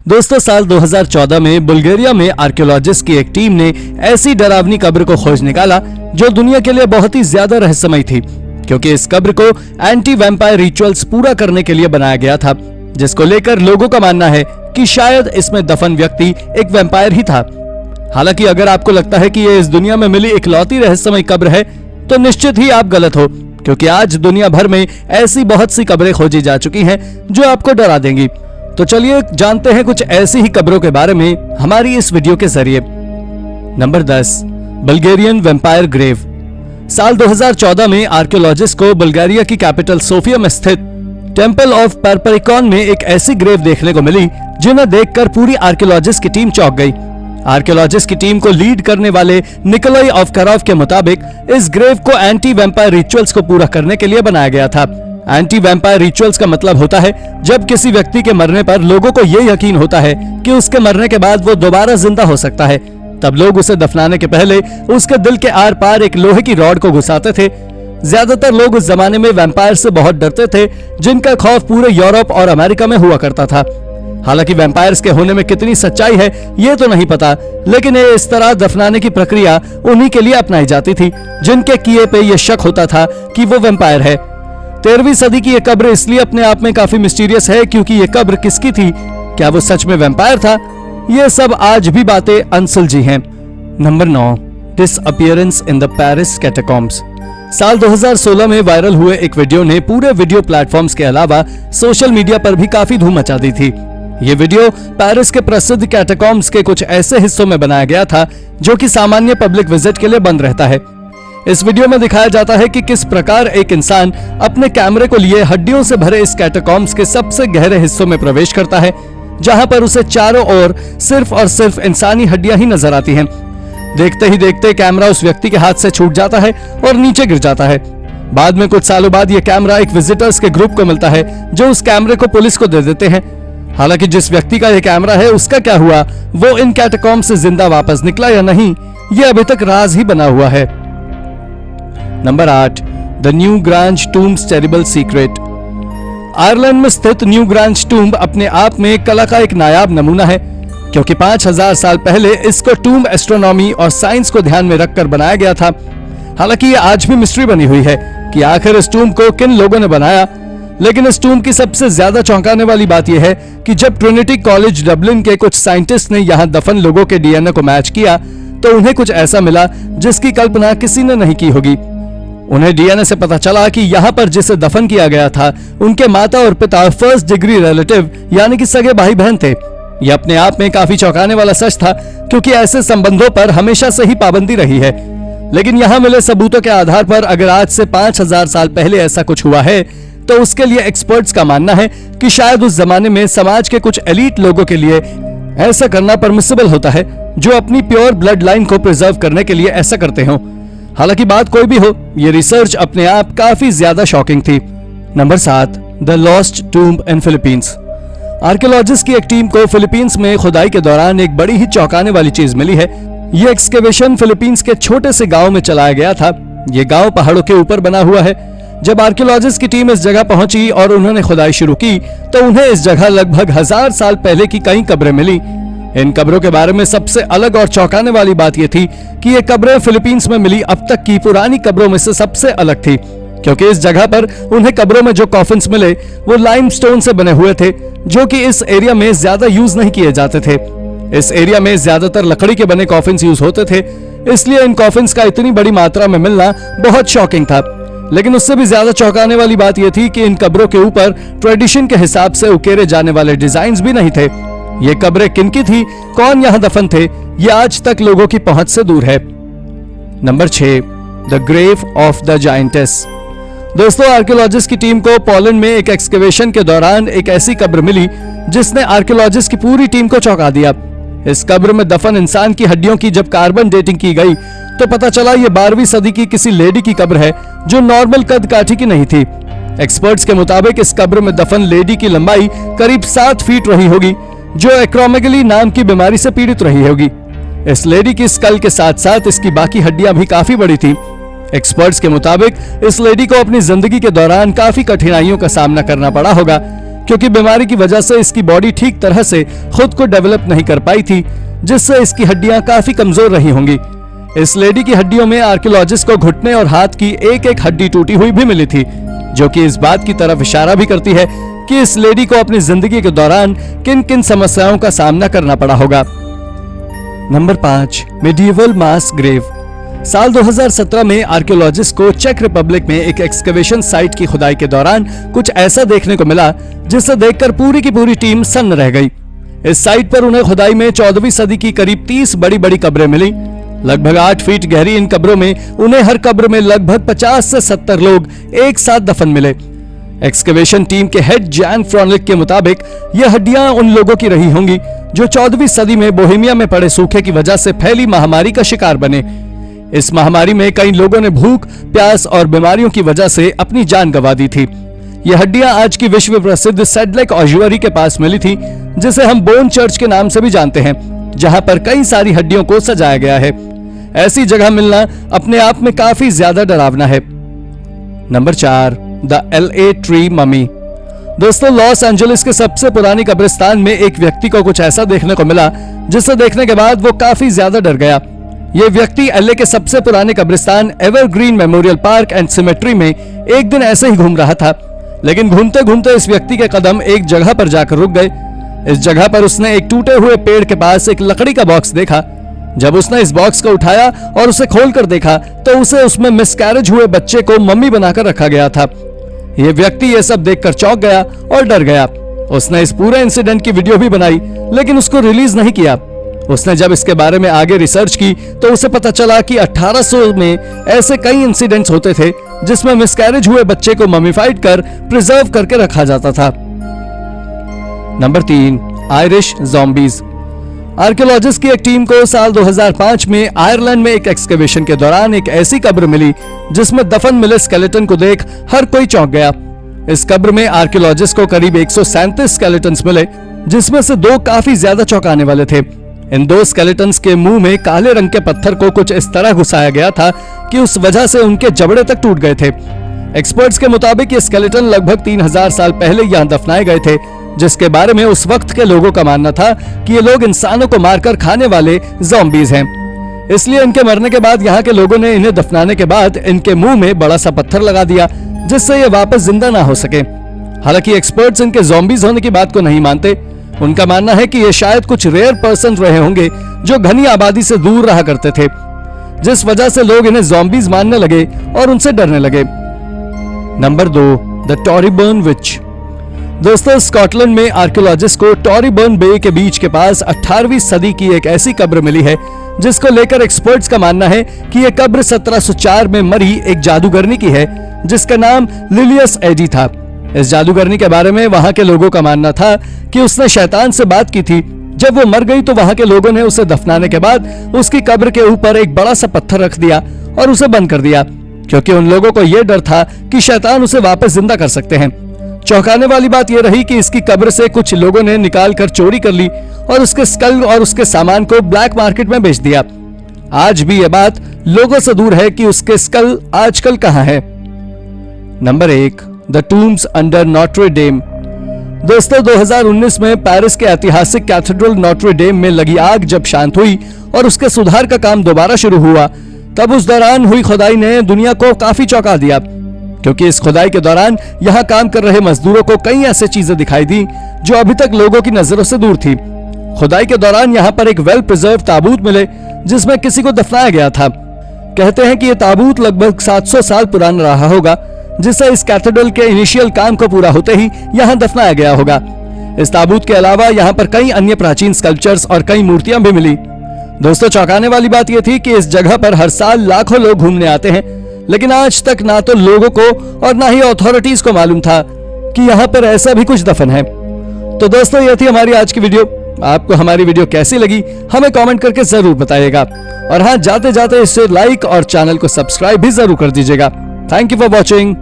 दोस्तों, साल 2014 में बुल्गारिया में आर्कियोलॉजिस्ट की एक टीम ने ऐसी डरावनी कब्र को खोज निकाला जो दुनिया के लिए बहुत ही ज्यादा रहस्यमय थी, क्योंकि इस कब्र को एंटी वैम्पायर रिचुअल्स पूरा करने के लिए बनाया गया था, जिसको लेकर लोगों का मानना है कि शायद इसमें दफन व्यक्ति एक वैम्पायर ही था। हालांकि अगर आपको लगता है कि ये इस दुनिया में मिली इकलौती रहस्यमय कब्र है, तो निश्चित ही आप गलत हो, क्योंकि आज दुनिया भर में ऐसी बहुत सी कब्रें खोजी जा चुकी हैं जो आपको डरा देंगी। तो चलिए जानते हैं कुछ ऐसी ही कब्रों के बारे में हमारी इस वीडियो के जरिए। Number 10, Bulgarian vampire grave. साल 2014 में आर्कियोलॉजिस्ट को बुल्गारिया की कैपिटल सोफिया में स्थित टेंपल ऑफ परपरिकॉन में एक ऐसी ग्रेव देखने को मिली जिन्हें देखकर पूरी आर्कियोलॉजिस्ट की टीम चौंक गई। आर्कियोलॉजिस्ट की टीम को लीड करने वाले निकोलाई ऑवकारोव के मुताबिक इस ग्रेव को एंटी वैम्पायर रिचुअल्स को पूरा करने के लिए बनाया गया था। एंटी वैम्पायर रिचुअल्स का मतलब होता है जब किसी व्यक्ति के मरने पर लोगों को यह यकीन होता है कि उसके मरने के बाद वो दोबारा जिंदा हो सकता है, तब लोग उसे दफनाने के पहले उसके दिल के आर पार एक लोहे की रॉड को घुसाते थे। ज्यादातर लोग उस जमाने में वैम्पायर से बहुत डरते थे, जिनका खौफ पूरे यूरोप और अमेरिका में हुआ करता था। हालांकि वैम्पायर्स के होने में कितनी सच्चाई है ये तो नहीं पता, लेकिन इस तरह दफनाने की प्रक्रिया उन्हीं के लिए अपनाई जाती थी जिनके किए पे यह शक होता था कि वो वैम्पायर है। 13वीं सदी की यह कब्र इसलिए अपने आप में काफी मिस्टीरियस है क्योंकि यह कब्र किसकी थी, क्या वो सच में वैम्पायर था, ये सब आज भी बातें अनसुलझी हैं। Number 9, disappearance in the Paris catacombs. साल 2016 में वायरल हुए एक वीडियो ने पूरे वीडियो प्लेटफॉर्म्स के अलावा सोशल मीडिया पर भी काफी धूम मचा दी थी। ये वीडियो पेरिस के प्रसिद्ध कैटाकॉम्ब्स के कुछ ऐसे हिस्सों में बनाया गया था जो कि सामान्य पब्लिक विजिट के लिए बंद रहता है। इस वीडियो में दिखाया जाता है कि किस प्रकार एक इंसान अपने कैमरे को लिए हड्डियों से भरे इस कैटाकॉम्ब्स के सबसे गहरे हिस्सों में प्रवेश करता है, जहां पर उसे चारों ओर सिर्फ और सिर्फ इंसानी हड्डियां ही नजर आती हैं। देखते ही देखते कैमरा उस व्यक्ति के हाथ से छूट जाता है और नीचे गिर जाता है। बाद में कुछ सालों बाद यह कैमरा एक विजिटर्स के ग्रुप को मिलता है जो उस कैमरे को पुलिस को दे देते हैं। हालांकि जिस व्यक्ति का यह कैमरा है उसका क्या हुआ, वो इन कैटाकॉम्ब्स से जिंदा वापस निकला या नहीं, ये अभी तक राज ही बना हुआ है। Number 8, the new grains tombs terrible secret. Ireland में स्थित न्यू ग्रांज टूम्ब अपने आप में कला का एक नायाब नमूना है, क्योंकि 5000 साल पहले इसको टूम्ब एस्ट्रोनॉमी और साइंस को ध्यान में रखकर बनाया गया था। हालांकि ये आज भी मिस्ट्री बनी हुई है कि आखिर इस टूम्ब को किन लोगों ने बनाया। लेकिन इस टूम्ब की सबसे ज्यादा चौंकाने वाली बात यह है कि जब ट्रिनिटी कॉलेज डबलिन के कुछ साइंटिस्ट ने यहाँ दफन लोगों के डीएनए को मैच किया तो उन्हें कुछ ऐसा मिला जिसकी कल्पना किसी ने नहीं की होगी। उन्हें डीएनए से पता चला कि यहाँ पर जिसे दफन किया गया था उनके माता और पिता फर्स्ट डिग्री रिलेटिव यानी कि सगे भाई बहन थे। यह अपने आप में काफी चौंकाने वाला सच था, क्योंकि ऐसे संबंधों पर हमेशा से ही पाबंदी रही है। लेकिन यहाँ मिले सबूतों के आधार पर अगर आज से 5000 साल पहले ऐसा कुछ हुआ है तो उसके लिए एक्सपर्ट्स का मानना है कि शायद उस जमाने में समाज के कुछ एलीट लोगों के लिए ऐसा करना परमिसिबल होता है, जो अपनी प्योर ब्लड लाइन को प्रिजर्व करने के लिए ऐसा करते हो। हालांकि बात कोई भी हो, ये रिसर्च अपने आप काफी ज्यादा शॉकिंग थी। Number 7, the lost tomb in Philippines. Archaeologist की एक टीम को फिलीपींस में खुदाई के दौरान एक बड़ी ही चौंकाने वाली चीज मिली है। ये एक्सकेवेशन फिलीपींस के छोटे से गांव में चलाया गया था। ये गांव पहाड़ों के ऊपर बना हुआ है। जब आर्कियोलॉजिस्ट की टीम इस जगह पहुंची और उन्होंने खुदाई शुरू की तो उन्हें इस जगह लगभग 1000 साल पहले की कई कब्रें मिली। इन कब्रों के बारे में सबसे अलग और चौंकाने वाली बात यह थी कि ये कब्रें फिलीपींस में मिली अब तक की पुरानी कब्रों में से सबसे अलग थी, क्योंकि इस जगह पर उन्हें कब्रों में जो कॉफिन्स मिले वो लाइमस्टोन से बने हुए थे, जो कि इस एरिया में ज्यादा यूज नहीं किए जाते थे। इस एरिया में ज्यादातर लकड़ी के बने कॉफिन्स यूज होते थे, इसलिए इन कॉफिन्स का इतनी बड़ी मात्रा में मिलना बहुत शॉकिंग था। लेकिन उससे भी ज्यादा चौंकाने वाली बात यह थी कि इन कब्रों के ऊपर ट्रेडिशन के हिसाब से उकेरे जाने वाले डिजाइन्स भी नहीं थे। ये कब्रें किनकी थी, कौन यहाँ दफन थे, ये आज तक लोगों की पहुंच से दूर है। Number 6, the grave of the giantess. दोस्तों, आर्कियोलॉजिस्ट की टीम को पोलैंड में एक एक्सकेवेशन के दौरान एक ऐसी कब्र मिली जिसने आर्कियोलॉजिस्ट की पूरी टीम को चौंका दिया। इस कब्र में दफन इंसान की हड्डियों की जब कार्बन डेटिंग की गई तो पता चला ये 12वीं सदी की किसी लेडी की कब्र है जो नॉर्मल कद काठी की नहीं थी। एक्सपर्ट्स के मुताबिक इस कब्र में दफन लेडी की लंबाई करीब 7 फीट रही होगी, जो एक्रोमेगली नाम की बीमारी से पीड़ित रही होगी। इस लेडी की स्कल के साथ साथ इसकी बाकी हड्डियां भी काफी बड़ी थी। एक्सपर्ट्स के मुताबिक इस लेडी को अपनी जिंदगी के दौरान काफी कठिनाइयों का सामना करना पड़ा होगा, क्योंकि बीमारी की वजह से इसकी बॉडी ठीक तरह से खुद को डेवलप नहीं कर पाई थी, जिससे इसकी हड्डियां काफी कमजोर रही होंगी। इस लेडी की हड्डियों में आर्कियोलॉजिस्ट को घुटने और हाथ की एक एक हड्डी टूटी हुई भी मिली थी, जो कि इस बात की तरफ इशारा भी करती है कि इस लेडी को अपनी जिंदगी के दौरान किन किन समस्याओं का सामना करना पड़ा होगा। नंबर 5, मेडिएवल मास ग्रेव। साल 2017 में आर्कियोलॉजिस्ट को चेक रिपब्लिक में एक एक्सकवेशन साइट की खुदाई के दौरान कुछ ऐसा देखने को मिला जिसे देखकर पूरी की पूरी टीम सन्न रह गई। इस साइट पर उन्हें खुदाई में 14वीं सदी की करीब 30 बड़ी बड़ी कब्रें मिली। लगभग 8 फीट गहरी इन कब्रों में उन्हें हर कब्र में लगभग 50 से 70 लोग एक साथ दफन मिले। एक्सकवेशन टीम के हेड जैन फ्रॉनिक के मुताबिक ये हड्डियां उन लोगों की रही होंगी जो 14वीं सदी में बोहेमिया में पड़े सूखे की वजह से फैली महामारी का शिकार बने। इस महामारी में कई लोगों ने भूख, प्यास और बीमारियों की वजह से अपनी जान गंवा दी थी। ये हड्डियां आज की विश्व प्रसिद्ध सैल्ट लेक ऑस्जुअरी के पास मिली थी, जिसे हम बोन चर्च के नाम से भी जानते हैं, जहां पर कई सारी हड्डियों को सजाया गया है। ऐसी जगह मिलना अपने आप में काफी ज्यादा डरावना है। Number 4, the LA tree mummy. दोस्तों, लॉस एंजलिस के सबसे पुरानी कब्रिस्तान में एक व्यक्ति को कुछ ऐसा देखने को मिला जिसे देखने के बाद वो काफी ज्यादा डर गया। ये व्यक्ति LA के सबसे पुराने कब्रिस्तान evergreen memorial park and symmetry में एक दिन ऐसे ही घूम रहा था, लेकिन घूमते घूमते इस व्यक्ति के कदम एक जगह पर जाकर रुक गए। इस जगह पर उसने एक टूटे हुए पेड़ के पास एक लकड़ी का बॉक्स देखा। जब उसने इस बॉक्स को उठाया और उसे खोलकर देखा तो उसे उसमें मिसकैरेज हुए बच्चे को मम्मी बनाकर रखा गया था। यह व्यक्ति यह सब देखकर चौंक गया और डर गया। उसने इस पूरे इंसिडेंट की वीडियो भी बनाई, लेकिन उसको रिलीज नहीं किया। उसने जब इसके बारे में आगे रिसर्च की तो उसे पता चला कि 1800 में ऐसे कई इंसिडेंट्स होते थे जिसमें मिसकैरेज हुए बच्चे को ममीफाइड कर प्रिजर्व करके रखा जाता था। Number 3, Irish zombies. आर्कियोलॉजिस्ट की एक टीम को साल 2005 में आयरलैंड में एक एक्सकवेशन के दौरान एक ऐसी कब्र मिली जिसमें दफन मिले स्केलेटन को देख हर कोई चौंक गया। इस कब्र में आर्कियोलॉजिस्ट को करीब 137 स्केलेटन्स मिले, जिसमें से 2 काफी ज्यादा चौंकाने वाले थे। इन 2 स्केलेटन्स के मुंह में काले रंग के पत्थर को कुछ इस तरह घुसाया गया था कि उस वजह से उनके जबड़े तक टूट गए थे। एक्सपर्ट्स के मुताबिक ये स्केलेटन लगभग 3000 साल पहले यहाँ दफनाए गए थे, जिसके बारे में उस वक्त के लोगों का मानना था कि ये लोग इंसानों को मारकर खाने वाले ज़ॉम्बीज हैं। इसलिए इनके मरने के बाद यहाँ के लोगों ने इन्हें दफनाने के बाद इनके मुंह में बड़ा सा पत्थर लगा दिया, जिससे ये वापस जिंदा ना हो सके। हालांकि एक्सपर्ट्स इनके ज़ॉम्बीज होने की बात को नहीं मानते। उनका मानना है कि ये शायद कुछ रेयर पर्सन रहे होंगे जो घनी आबादी से दूर रहा करते थे, जिस वजह से लोग इन्हें ज़ॉम्बीज मानने लगे और उनसे डरने लगे। नंबर 2, द टॉरीबर्न विच। दोस्तों, स्कॉटलैंड में आर्कियोलॉजिस्ट को टॉरीबर्न बे के बीच के पास 18वीं सदी की एक ऐसी कब्र मिली है जिसको लेकर एक्सपर्ट्स का मानना है कि यह कब्र 1704 में मरी एक जादूगरनी की है जिसका नाम लिलियस एडी था। इस जादूगरनी के बारे में वहां के लोगों का मानना था कि उसने शैतान से बात की थी। जब वो मर गई तो वहां के लोगों ने उसे दफनाने के बाद उसकी कब्र के ऊपर एक बड़ा सा पत्थर रख दिया और उसे बंद कर दिया, क्योंकि उन लोगों को यह डर था कि शैतान उसे वापस जिंदा कर सकते हैं। चौंकाने वाली बात यह रही कि इसकी कब्र से कुछ लोगों ने निकाल कर चोरी कर ली और उसके स्कल और उसके सामान को ब्लैक मार्केट में बेच दिया। आज भी यह बात लोगों से दूर है कि उसके स्कल आजकल कहां है। Number 1, the tombs under Notre Dame. दोस्तों, 2019 में पेरिस के ऐतिहासिक कैथेड्रल नोट्रे डेम में लगी आग जब शांत हुई और उसके सुधार का काम दोबारा शुरू हुआ, तब उस दौरान हुई खुदाई ने दुनिया को काफी चौंका दिया, क्योंकि इस खुदाई के दौरान यहां काम कर रहे मजदूरों को कई ऐसी चीजें दिखाई दी जो अभी तक लोगों की नजरों से दूर थी। खुदाई के दौरान यहां पर एक वेल प्रिजर्व ताबूत मिले जिसमें किसी को दफनाया गया था। कहते हैं कि यह ताबूत लगभग 700 साल पुराना रहा होगा, जिसे इस कैथेड्रल के इनिशियल काम को पूरा होते ही यहां दफनाया गया होगा। इस ताबूत के अलावा यहां पर कई अन्य प्राचीन स्कल्पचर्स और कई मूर्तियां भी मिली। दोस्तों, चौंकाने वाली बात यह थी कि इस जगह पर हर साल लाखों लोग घूमने आते हैं, लेकिन आज तक ना तो लोगों को और ना ही अथॉरिटीज को मालूम था कि यहाँ पर ऐसा भी कुछ दफन है। तो दोस्तों, यह थी हमारी आज की वीडियो। आपको हमारी वीडियो कैसी लगी हमें कमेंट करके जरूर बताइएगा, और हाँ, जाते जाते इसे लाइक और चैनल को सब्सक्राइब भी जरूर कर दीजिएगा। Thank you for watching.